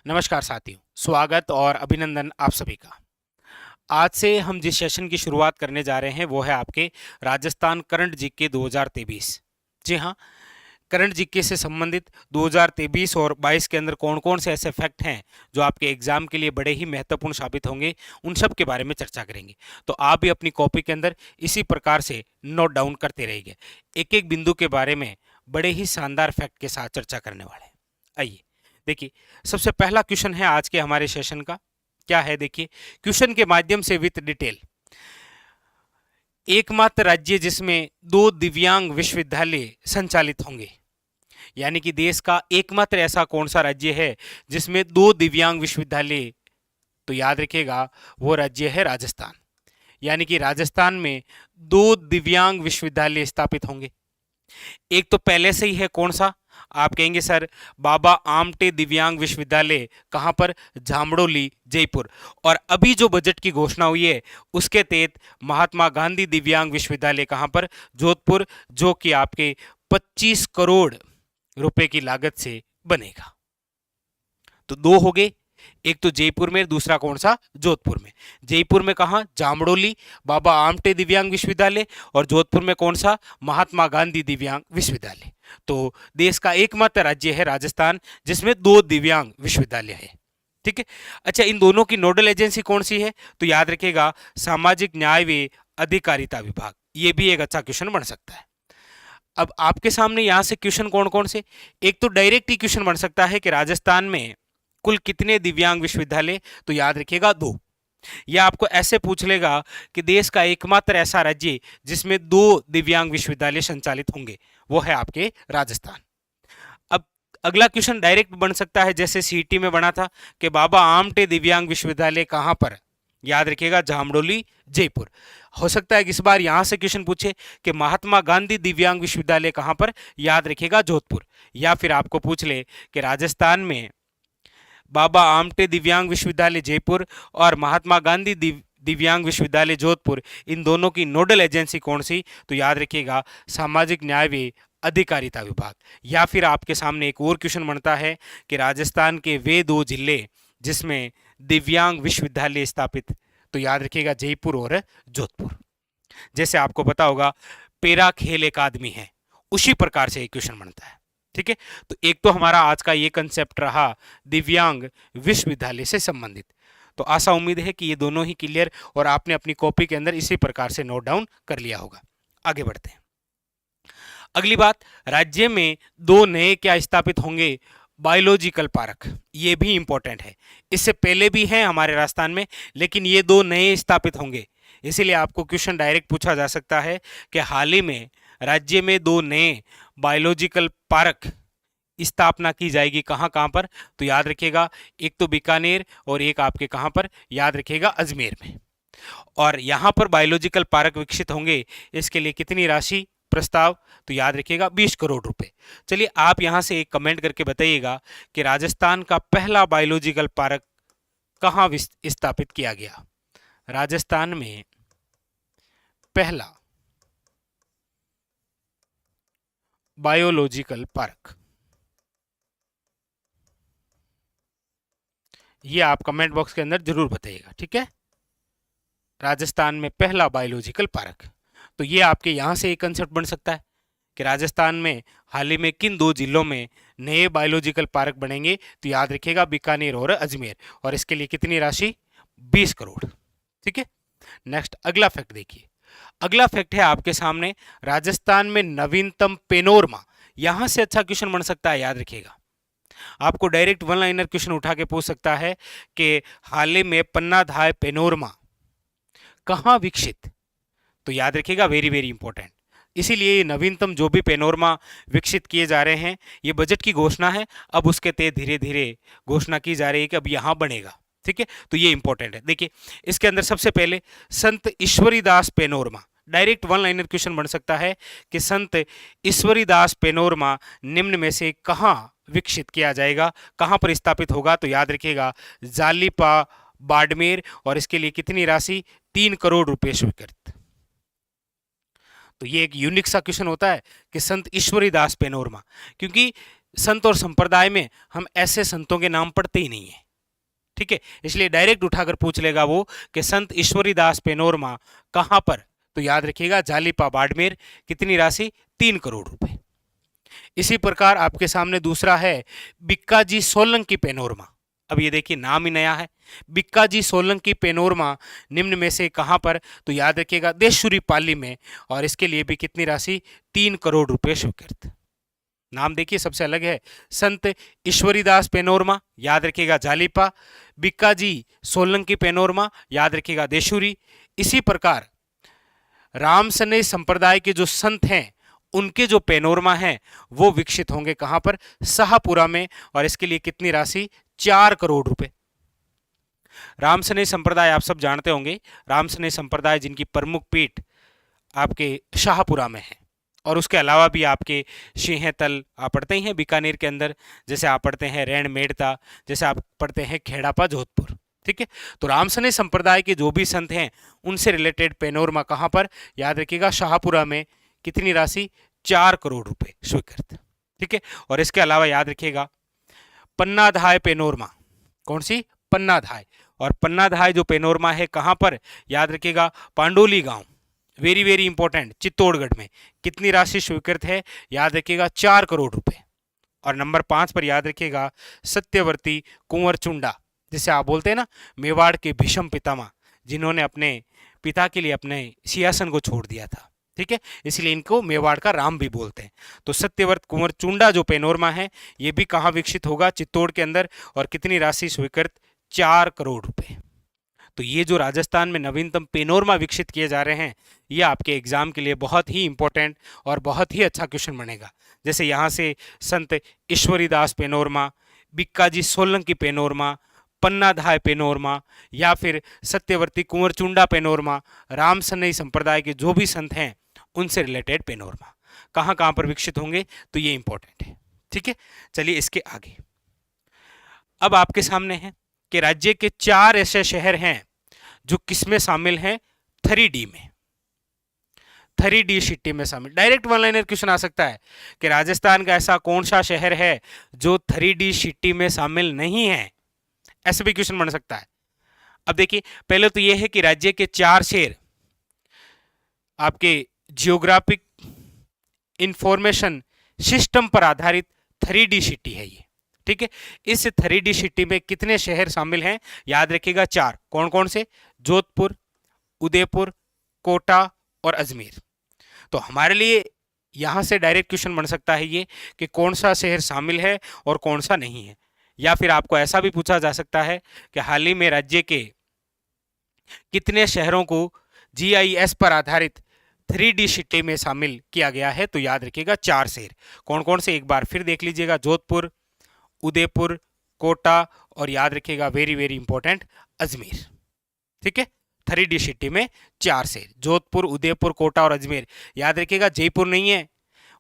नमस्कार साथियों, स्वागत और अभिनंदन आप सभी का। आज से हम जिस सेशन की शुरुआत करने जा रहे हैं वो है आपके राजस्थान करंट जीके 2023। जी हाँ, करंट जीके से संबंधित 2023 और 22 के अंदर कौन कौन से ऐसे फैक्ट हैं जो आपके एग्जाम के लिए बड़े ही महत्वपूर्ण साबित होंगे, उन सब के बारे में चर्चा करेंगे। तो आप भी अपनी कॉपी के अंदर इसी प्रकार से नोट डाउन करते रहिए। एक एक बिंदु के बारे में बड़े ही शानदार फैक्ट के साथ चर्चा करने वाले हैं। आइए देखिए, सबसे पहला क्वेश्चन है आज के हमारे सेशन का। क्या है देखिए, क्वेश्चन के माध्यम से विथ डिटेल। एकमात्र राज्य जिसमें 2 दिव्यांग विश्वविद्यालय संचालित होंगे, यानी कि देश का एकमात्र ऐसा कौन सा राज्य है जिसमें 2 दिव्यांग विश्वविद्यालय, तो याद रखिएगा वो राज्य है राजस्थान। यानी कि राजस्थान में 2 दिव्यांग विश्वविद्यालय स्थापित होंगे। एक तो पहले से ही है, कौन सा? आप कहेंगे सर बाबा आमटे दिव्यांग विश्वविद्यालय, कहां पर? जामड़ोली, जयपुर। और अभी जो बजट की घोषणा हुई है उसके तहत महात्मा गांधी दिव्यांग विश्वविद्यालय कहां पर? जोधपुर, जो कि आपके 25 करोड़ रुपए की लागत से बनेगा। तो 2 हो गए, एक तो जयपुर में, दूसरा कौन सा? जोधपुर में। जयपुर में कहा? जामड़ोली बाबा आमटे दिव्यांग विश्वविद्यालय, और जोधपुर में कौन सा? महात्मा गांधी दिव्यांग विश्वविद्यालय। तो देश का एकमात्र राज्य है राजस्थान जिसमें 2 दिव्यांग विश्वविद्यालय है। ठीक है। अच्छा, इन दोनों की नोडल एजेंसी कौन सी है? तो याद रखिएगा सामाजिक न्याय व अधिकारिता विभाग। ये भी एक अच्छा क्वेश्चन बन सकता है। अब आपके सामने यहां से क्वेश्चन कौन कौन से, एक तो डायरेक्ट ही क्वेश्चन बन सकता है कि राजस्थान में कुल कितने दिव्यांग विश्वविद्यालय, तो याद रखिएगा 2। या आपको ऐसे पूछ लेगा कि देश का एकमात्र ऐसा राज्य जिसमें 2 दिव्यांग विश्वविद्यालय संचालित होंगे, वो है आपके राजस्थान। अब अगला क्वेश्चन डायरेक्ट बन सकता है जैसे सीईटी में बना था कि बाबा आमटे दिव्यांग विश्वविद्यालय कहां पर? याद रखिएगा जामड़ोली, जयपुर। हो सकता है कि इस बार यहां से क्वेश्चन पूछे कि महात्मा गांधी दिव्यांग विश्वविद्यालय कहां पर? याद रखिएगा जोधपुर। या फिर आपको पूछ ले कि राजस्थान में बाबा आमटे दिव्यांग विश्वविद्यालय जयपुर और महात्मा गांधी दिव्यांग विश्वविद्यालय जोधपुर, इन दोनों की नोडल एजेंसी कौन सी? तो याद रखिएगा सामाजिक न्याय व अधिकारिता विभाग। या फिर आपके सामने एक और क्वेश्चन बनता है कि राजस्थान के वे 2 जिले जिसमें दिव्यांग विश्वविद्यालय स्थापित, तो याद रखिएगा जयपुर और जोधपुर। जैसे आपको पता होगा पेरा खेल अकादमी है, उसी प्रकार से एक क्वेश्चन बनता है। ठीक है। तो एक तो हमारा आज का ये कंसेप्ट रहा दिव्यांग विश्वविद्यालय से संबंधित। तो आशा उम्मीद है कि ये दोनों ही क्लियर और आपने अपनी कॉपी के अंदर इसी प्रकार से नोट डाउन कर लिया होगा। आगे बढ़ते हैं। अगली बात, राज्य में 2 नए क्या स्थापित होंगे? Biological park. ये भी इंपॉर्टेंट है, इससे पहले भी हैं हमारे राजस्थान में, लेकिन ये 2 नए स्थापित होंगे। इसीलिए आपको क्वेश्चन डायरेक्ट पूछा जा सकता है कि हाल ही में राज्य में 2 नए बायोलॉजिकल पार्क स्थापना की जाएगी, कहां कहां पर? तो याद रखिएगा एक तो बीकानेर और एक आपके कहां पर? याद रखिएगा अजमेर में। और यहां पर बायोलॉजिकल पार्क विकसित होंगे, इसके लिए कितनी राशि प्रस्ताव? तो याद रखिएगा 20 करोड़ रुपए। चलिए आप यहां से एक कमेंट करके बताइएगा कि राजस्थान का पहला बायोलॉजिकल पार्क कहां स्थापित किया गया? राजस्थान में पहला बायोलॉजिकल पार्क, ये आप कमेंट बॉक्स के अंदर जरूर बताइएगा। ठीक है, राजस्थान में पहला बायोलॉजिकल पार्क। तो ये आपके यहां से एक कंसेप्ट बन सकता है कि राजस्थान में हाल ही में किन 2 जिलों में नए बायोलॉजिकल पार्क बनेंगे? तो याद रखिएगा बीकानेर और अजमेर, और इसके लिए कितनी राशि? 20 करोड़। ठीक है। नेक्स्ट अगला फैक्ट देखिए। अगला फैक्ट है आपके सामने राजस्थान में नवीनतम पेनोरमा। यहां से अच्छा क्वेश्चन बन सकता है, याद रखिएगा। आपको डायरेक्ट वन लाइनर क्वेश्चन उठा के पूछ सकता है कि हाल ही में पन्नाधाय पेनोरमा कहां विकसित? तो याद रखिएगा वेरी वेरी इंपॉर्टेंट। इसीलिए ये नवीनतम जो भी पेनोरमा विकसित किए जा रहे हैं, ये बजट की घोषणा है, अब उसके तहत धीरे धीरे घोषणा की जा रही है कि अब यहां बनेगा। ठीक है, तो ये इंपॉर्टेंट है। देखिए इसके अंदर सबसे पहले Sant Ishwaridas panorama, direct one liner question बन सकता है कि संत ईश्वरीदास पेनोरमा निम्न में से कहां विकसित किया जाएगा, कहां पर स्थापित होगा? तो याद रखिएगा जालीपा, बाड़मेर, और इसके लिए कितनी राशि? 3 करोड़ रुपए स्वीकृत। तो ये एक यूनिक सा क्वेश्चन होता है कि संत ईश्वरीदास पेनोरमा, क्योंकि संत और संप्रदाय में हम ऐसे संतों के नाम पढ़ते ही नहीं है, ठीक है। इसलिए डायरेक्ट उठाकर पूछ लेगा वो कि संत ईश्वरीदास पेनोरमा कहां पर, तो याद रखिएगा जालिपा बाड़मेर, कितनी राशि 3 करोड़ रुपए। इसी प्रकार आपके सामने दूसरा है बिक्काजी सोलंकी पेनोरमा। अब ये देखिए नाम ही नया है, बिक्काजी सोलंकी पेनोरमा निम्न में से कहां पर, तो याद रखिएगा देशूरी पाली में, और इसके लिए भी कितनी राशि 3 करोड़ रुपए स्वीकृत। नाम देखिए सबसे अलग है, संत ईश्वरीदास पेनोरमा याद रखिएगा जालिपा, बिक्काजी सोलंकी पेनोरमा याद रखिएगा देशूरी। इसी प्रकार रामसनेई संप्रदाय के जो संत हैं उनके जो पेनोरमा हैं वो विकसित होंगे कहां पर, शाहपुरा में, और इसके लिए कितनी राशि 4 करोड़ रुपए। रामसनेई संप्रदाय आप सब जानते होंगे, रामसनेई संप्रदाय जिनकी प्रमुख पीठ आपके शाहपुरा में है, और उसके अलावा भी आपके सिंहतल आप पढ़ते ही हैं बीकानेर के अंदर, जैसे आप पढ़ते हैं रैण मेड़ता, जैसे आप पढ़ते हैं खेड़ापा जोधपुर, ठीक है। तो रामसनेई संप्रदाय के जो भी संत हैं उनसे रिलेटेड पेनोरमा कहां पर, याद रखिएगा शाहपुरा में, कितनी राशि 4 करोड़ रुपए स्वीकृत, ठीक है। और इसके अलावा याद रखिएगा पन्नाधाय पेनोरमा, कौन सी, पन्नाधाय, और पन्नाधाय जो पेनोरमा है कहां पर, याद रखिएगा पांडोली गांव, वेरी वेरी इंपॉर्टेंट, चित्तौड़गढ़ में, कितनी राशि स्वीकृत है, याद रखिएगा 4 करोड़ रुपए। और नंबर 5 पर याद रखिएगा सत्यवर्ती कुंवर चुंडा, जिसे आप बोलते हैं ना मेवाड़ के भीष्म पितामह, जिन्होंने अपने पिता के लिए अपने सिंहासन को छोड़ दिया था, ठीक है, इसलिए इनको मेवाड़ का राम भी बोलते हैं। तो सत्यव्रत कुंवर चुंडा जो पेनोरमा है ये भी कहाँ विकसित होगा, चित्तौड़ के अंदर, और कितनी राशि स्वीकृत 4 करोड़ रुपए। तो ये जो राजस्थान में नवीनतम पेनोरमा विकसित किए जा रहे हैं ये आपके एग्जाम के लिए बहुत ही इंपॉर्टेंट और बहुत ही अच्छा क्वेश्चन बनेगा। जैसे यहाँ से Sant Ishwaridas panorama, Bikkaji Solanki panorama, Pannadhay panorama, या फिर सत्यवर्ती कुंवर चुंडा पेनोरमा, रामसनेई संप्रदाय के जो भी संत हैं उनसे रिलेटेड पेनोरमा कहाँ कहाँ पर विकसित होंगे, तो ये इंपॉर्टेंट है, ठीक है। चलिए इसके आगे अब आपके सामने है कि राज्य के 4 ऐसे शहर हैं जो किसमें शामिल हैं, 3D में, 3D सिटी में शामिल। डायरेक्ट वन लाइनर क्वेश्चन आ सकता है कि राजस्थान का ऐसा कौन सा शहर है जो 3D सिटी में शामिल नहीं है, ऐसे भी क्वेश्चन बन सकता है। अब देखिए पहले तो यह है कि राज्य के 4 शहर आपके जियोग्राफिक इंफॉर्मेशन सिस्टम पर आधारित 3D सिटी है ये, ठीक है। इस 3D सिटी में कितने शहर शामिल हैं, याद रखिएगा 4, कौन कौन से, जोधपुर, उदयपुर, कोटा और अजमेर। तो हमारे लिए यहां से डायरेक्ट क्वेश्चन बन सकता है ये कि कौन सा शहर शामिल है और कौन सा नहीं है। या फिर आपको ऐसा भी पूछा जा सकता है कि हाल ही में राज्य के कितने शहरों को GIS पर आधारित 3D सिटी में शामिल किया गया है, तो याद रखिएगा 4 शहर, कौन कौन से एक बार फिर देख लीजिएगा, जोधपुर, उदयपुर, कोटा, और याद रखिएगा वेरी वेरी इंपॉर्टेंट अजमेर, ठीक है। 3D सिटी में 4 शहर, जोधपुर, उदयपुर, कोटा और अजमेर। याद रखिएगा जयपुर नहीं है,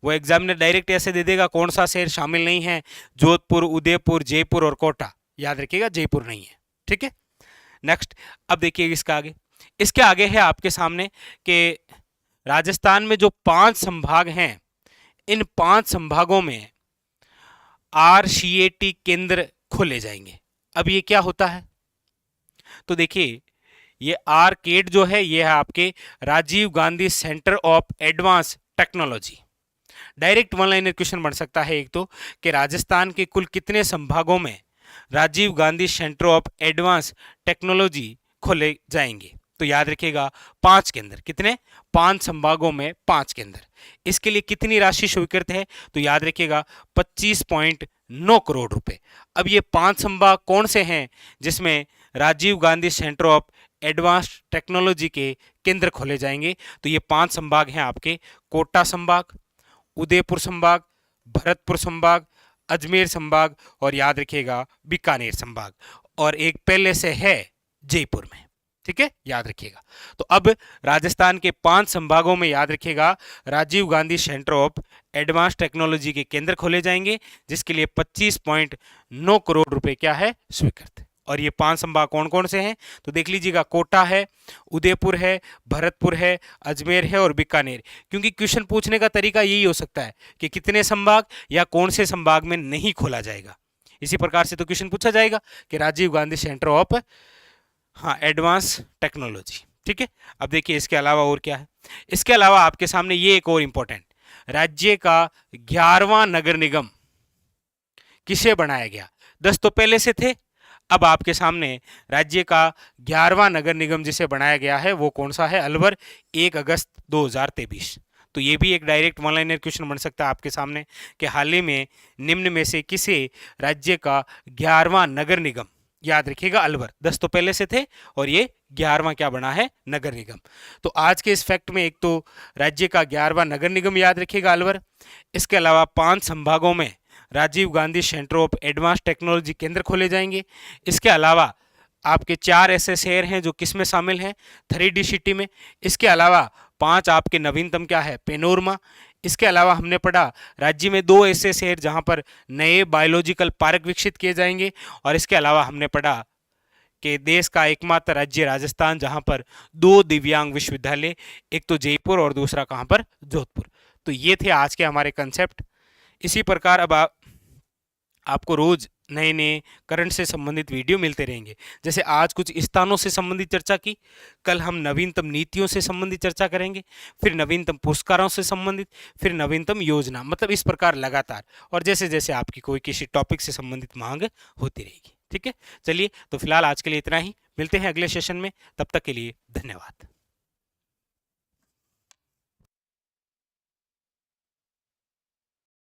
वो एग्जामिनर डायरेक्ट ऐसे दे देगा कौन सा शहर शामिल नहीं है, जोधपुर, उदयपुर, जयपुर और कोटा, याद रखिएगा जयपुर नहीं है, ठीक है। नेक्स्ट अब देखिए इसके आगे है आपके सामने कि राजस्थान में जो 5 संभाग हैं इन 5 संभागों में RCAT केंद्र खोले जाएंगे। अब ये क्या होता है, तो देखिए ये RCAT जो है ये है आपके Rajiv Gandhi centre of advance technology. Direct one liner question बन सकता है एक तो कि राजस्थान के कुल कितने संभागों में Rajiv Gandhi centre of advance technology खोले जाएंगे, तो याद रखिएगा 5 केंद्र, कितने, 5 संभागों में 5 केंद्र। इसके लिए कितनी राशि स्वीकृत है, तो याद रखिएगा 25.9 करोड़ रुपए। अब ये 5 संभाग कौन से हैं जिसमें Rajiv Gandhi centre of advance technology के केंद्र खोले जाएंगे, तो ये 5 संभाग हैं आपके कोटा संभाग, उदयपुर संभाग, भरतपुर संभाग, अजमेर संभाग और याद रखिएगा बीकानेर संभाग, और एक पहले से है जयपुर में, ठीक है, याद रखिएगा। तो अब राजस्थान के 5 संभागों में याद रखिएगा Rajiv Gandhi centre of advance technology के केंद्र खोले जाएंगे जिसके लिए 25.9 करोड़ रुपए क्या है स्वीकृत। और ये 5 संभाग कौन कौन से हैं तो देख लीजिएगा, कोटा है, उदयपुर है, भरतपुर है, अजमेर है और बीकानेर। क्योंकि क्वेश्चन पूछने का तरीका यही हो सकता है कि कितने संभाग या कौन से संभाग में नहीं खोला जाएगा। इसी प्रकार से तो क्वेश्चन पूछा जाएगा कि Rajiv Gandhi centre of advance technology. ठीक है, अब देखिए इसके अलावा और क्या है। इसके अलावा आपके सामने ये एक और इंपॉर्टेंट, राज्य का 11वां नगर निगम किसे बनाया गया। 10 तो पहले से थे, अब आपके सामने राज्य का 11वां नगर निगम जिसे बनाया गया है वो कौन सा है, अलवर, 1 अगस्त 2023। तो ये भी एक डायरेक्ट वन लाइनर क्वेश्चन बन सकता है आपके सामने कि हाल ही में निम्न में से किसे राज्य का 11वां नगर निगम, याद रखिएगा अलवर, 10 तो पहले से थे और ये 11वां क्या बना है, नगर निगम। तो आज के इस फैक्ट में एक तो राज्य का 11वां नगर निगम याद रखिएगा अलवर, इसके अलावा 5 संभागों में Rajiv Gandhi centre of advance technology केंद्र खोले जाएंगे। इसके अलावा आपके 4 ऐसे शहर हैं जो किस में शामिल हैं, 3D सिटी में। इसके अलावा 5 आपके नवीनतम क्या है, पेनोरमा। इसके अलावा हमने पढ़ा राज्य में 2 ऐसे शहर जहां पर नए बायोलॉजिकल पार्क विकसित किए जाएंगे। और इसके अलावा हमने पढ़ा कि देश का एकमात्र राज्य राजस्थान जहां पर 2 दिव्यांग विश्वविद्यालय, एक तो जयपुर और दूसरा कहां पर, जोधपुर। तो ये थे आज के हमारे कंसेप्ट। इसी प्रकार अब आपको रोज नए नए करंट से संबंधित वीडियो मिलते रहेंगे। जैसे आज कुछ स्थानों से संबंधित चर्चा की, कल हम नवीनतम नीतियों से संबंधित चर्चा करेंगे, फिर नवीनतम पुरस्कारों से संबंधित, फिर नवीनतम योजना, मतलब इस प्रकार लगातार, और जैसे जैसे आपकी कोई किसी टॉपिक से संबंधित मांग होती रहेगी। ठीक है, चलिए तो फिलहाल आज के लिए इतना ही, मिलते हैं अगले सेशन में, तब तक के लिए धन्यवाद।